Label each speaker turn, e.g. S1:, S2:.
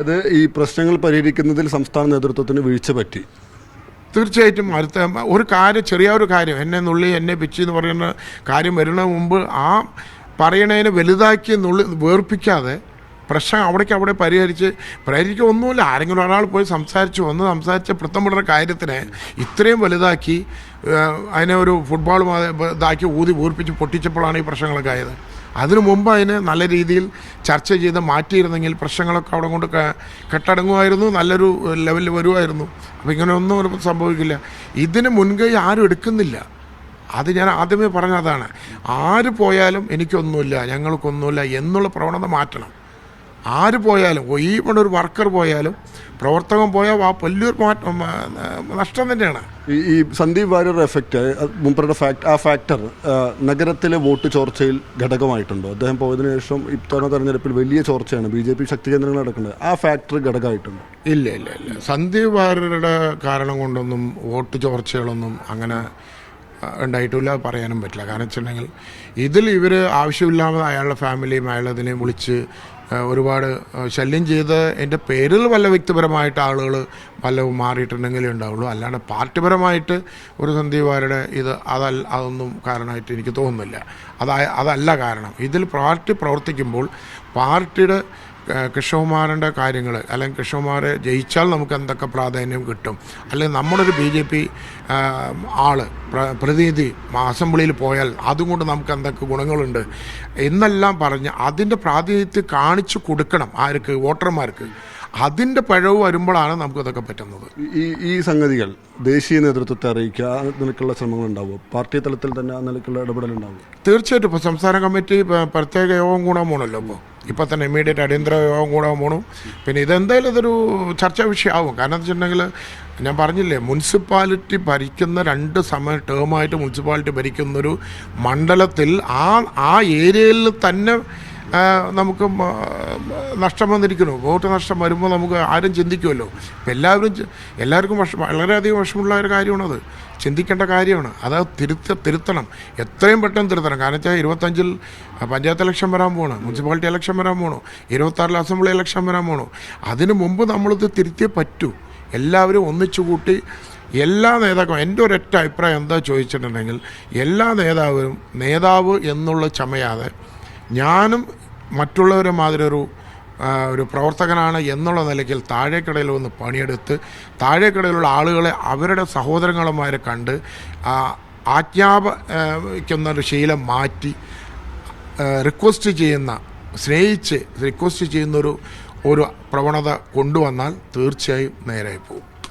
S1: അത് ഈ പ്രശ്നങ്ങൾ പരിഹരിക്കുന്നതിൽ സംസ്ഥാന നേതൃത്വത്തിന് വീഴ്ച പറ്റി.
S2: തീർച്ചയായിട്ടും അടുത്ത ചെറിയൊരു കാര്യം എന്നെ നുള്ളി എന്നെ പിച്ചി എന്ന് പറയുന്ന കാര്യം വരുന്നതിന് മുമ്പ് ആ പറയണതിനെ വലുതാക്കി വേർപ്പിക്കാതെ പ്രശ്നം അവിടെ പരിഹരിക്കുക ഒന്നുമില്ല. ആരെങ്കിലും ഒരാൾ പോയി സംസാരിച്ച പിടുത്തമുള്ള കാര്യത്തിനെ ഇത്രയും വലുതാക്കി അതിനെ ഒരു ഫുട്ബോൾ ഇതാക്കി വീർപ്പിച്ച് പൊട്ടിച്ചപ്പോഴാണ് ഈ പ്രശ്നങ്ങളൊക്കെ ആയത്. അതിനു മുമ്പ് അതിന് നല്ല രീതിയിൽ ചർച്ച ചെയ്ത് മാറ്റിയിരുന്നെങ്കിൽ പ്രശ്നങ്ങളൊക്കെ അവിടെ കൊണ്ട് കെട്ടടങ്ങുമായിരുന്നു, നല്ലൊരു ലെവലിൽ വരുമായിരുന്നു. അപ്പോൾ ഇങ്ങനെയൊന്നും സംഭവിക്കില്ല. ഇതിന് മുൻകൈ ആരും എടുക്കുന്നില്ല. അത് ഞാൻ ആദ്യമേ പറഞ്ഞതാണ്. ആര് പോയാലും എനിക്കൊന്നുമില്ല, ഞങ്ങൾക്കൊന്നുമില്ല എന്നുള്ള പ്രവണത മാറ്റണം. ആര് പോയാലും, ഈ ഒരു വർക്കർ പോയാലും പ്രവർത്തകൻ പോയാൽ ആ വലിയൊരു നഷ്ടം തന്നെയാണ്.
S1: ഈ സന്ദീപ് വാര്യർ എഫക്റ്റ് മുമ്പരുടെ ആ ഫാക്ടർ നഗരത്തിലെ വോട്ട് ചോർച്ചയിൽ ഘടകമായിട്ടുണ്ടോ? അദ്ദേഹം പോയതിനു ശേഷം ഇത്തവണ തെരഞ്ഞെടുപ്പിൽ വലിയ ചോർച്ചയാണ്, BJP ശക്തി കേന്ദ്രങ്ങൾ നടക്കുന്നത്. ആ ഫാക്ടർ ഘടകമായിട്ടുണ്ടോ?
S2: ഇല്ല. സന്ദീപ് വാര്യരുടെ കാരണം കൊണ്ടൊന്നും വോട്ട് ചോർച്ചകളൊന്നും അങ്ങനെ ഉണ്ടായിട്ടില്ല, പറയാനും പറ്റില്ല. കാരണം വെച്ചിട്ടുണ്ടെങ്കിൽ ഇതിൽ ഇവർ ആവശ്യമില്ലാതെ അയാളുടെ ഫാമിലിയും അയാളതിനെ വിളിച്ച് ഒരുപാട് ശല്യം ചെയ്ത് എൻ്റെ പേരിൽ വല്ല വ്യക്തിപരമായിട്ട് ആളുകൾ വല്ലതും മാറിയിട്ടുണ്ടെങ്കിലേ ഉണ്ടാവുള്ളൂ. അല്ലാണ്ട് പാർട്ടിപരമായിട്ട് ഒരു സന്ദീപ് വാര്യരുടെ അതൊന്നും കാരണമായിട്ട് എനിക്ക് തോന്നുന്നില്ല. അതല്ല കാരണം. ഇതിൽ പാർട്ടി പ്രവർത്തിക്കുമ്പോൾ പാർട്ടിയുടെ കൃഷ്ണകുമാറിൻ്റെ കാര്യങ്ങൾ, അല്ലെങ്കിൽ കൃഷ്ണകുമാരെ ജയിച്ചാൽ നമുക്ക് എന്തൊക്കെ പ്രാധാന്യം കിട്ടും, അല്ലെങ്കിൽ നമ്മളൊരു BJP പ്രതിനിധി അസംബ്ലിയിൽ പോയാൽ അതുകൊണ്ട് നമുക്ക് എന്തൊക്കെ ഗുണങ്ങളുണ്ട് എന്നെല്ലാം പറഞ്ഞ് അതിൻ്റെ പ്രാതിനിധ്യം കാണിച്ചു കൊടുക്കണം ആർക്ക്, വോട്ടർമാർക്ക്. അതിൻ്റെ പിഴവ് വരുമ്പോഴാണ് നമുക്കതൊക്കെ പറ്റുന്നത്.
S1: ഈ സംഗതികൾ ദേശീയ നേതൃത്വത്തെ അറിയിക്കുക, ആ നിലക്കുള്ള ശ്രമങ്ങൾ ഉണ്ടാവും, പാർട്ടി തലത്തിൽ തന്നെ ആ നിലക്കുള്ള ഇടപെടലുണ്ടാവും.
S2: തീർച്ചയായിട്ടും. ഇപ്പോൾ സംസ്ഥാന കമ്മിറ്റി പ്രത്യേക യോഗം കൂടാൻ പോകണമല്ലോ. ഇപ്പോൾ തന്നെ ഇമ്മീഡിയറ്റ് അടിയന്തര യോഗം കൂടാൻ പോകണം. പിന്നെ ഇതെന്തായാലും ഇതൊരു ചർച്ചാ വിഷയമാവും. കാരണം എന്ന് വെച്ചിട്ടുണ്ടെങ്കിൽ ഞാൻ പറഞ്ഞില്ലേ, മുനിസിപ്പാലിറ്റി ഭരിക്കുന്ന 2 ടേമായിട്ട് മുനിസിപ്പാലിറ്റി ഭരിക്കുന്നൊരു മണ്ഡലത്തിൽ ആ ഏരിയയിൽ തന്നെ നമുക്ക് നഷ്ടം വന്നിരിക്കുന്നു. വോട്ട് നഷ്ടം വരുമ്പോൾ നമുക്ക് ആരും ചിന്തിക്കുമല്ലോ. ഇപ്പം എല്ലാവർക്കും വളരെയധികം വിഷമമുള്ള ഒരു കാര്യമാണത്, ചിന്തിക്കേണ്ട കാര്യമാണ്. അത് തിരുത്തണം, എത്രയും പെട്ടെന്ന് തിരുത്തണം. കാരണം വെച്ചാൽ 25-ൽ പഞ്ചായത്ത് ഇലക്ഷൻ വരാൻ പോകണം, മുനിസിപ്പാലിറ്റി ഇലക്ഷൻ വരാൻ പോകണം, 26-ൽ അസംബ്ലി ഇലക്ഷൻ വരാൻ പോകണം. അതിന് മുമ്പ് നമ്മളിത് തിരുത്തിയേ പറ്റൂ. എല്ലാവരും ഒന്നിച്ചു കൂട്ടി എല്ലാ നേതാക്കളും, എൻ്റെ ഒരൊറ്റ അഭിപ്രായം എന്താ ചോദിച്ചിട്ടുണ്ടെങ്കിൽ, എല്ലാ നേതാവ് എന്നുള്ള ചമയാതെ ഞാനും മറ്റുള്ളവരെ മാതിരി ഒരു പ്രവർത്തകനാണ് എന്നുള്ള നിലയ്ക്ക് താഴേക്കടയിൽ വന്ന് പണിയെടുത്ത് താഴേക്കടയിലുള്ള ആളുകളെ അവരുടെ സഹോദരങ്ങളുമാരെ കണ്ട് ആജ്ഞാപിക്കുന്നൊരു ശീലം മാറ്റി റിക്വസ്റ്റ് ചെയ്യുന്നൊരു പ്രവണത കൊണ്ടുവന്നാൽ തീർച്ചയായും നേരായി പോകും.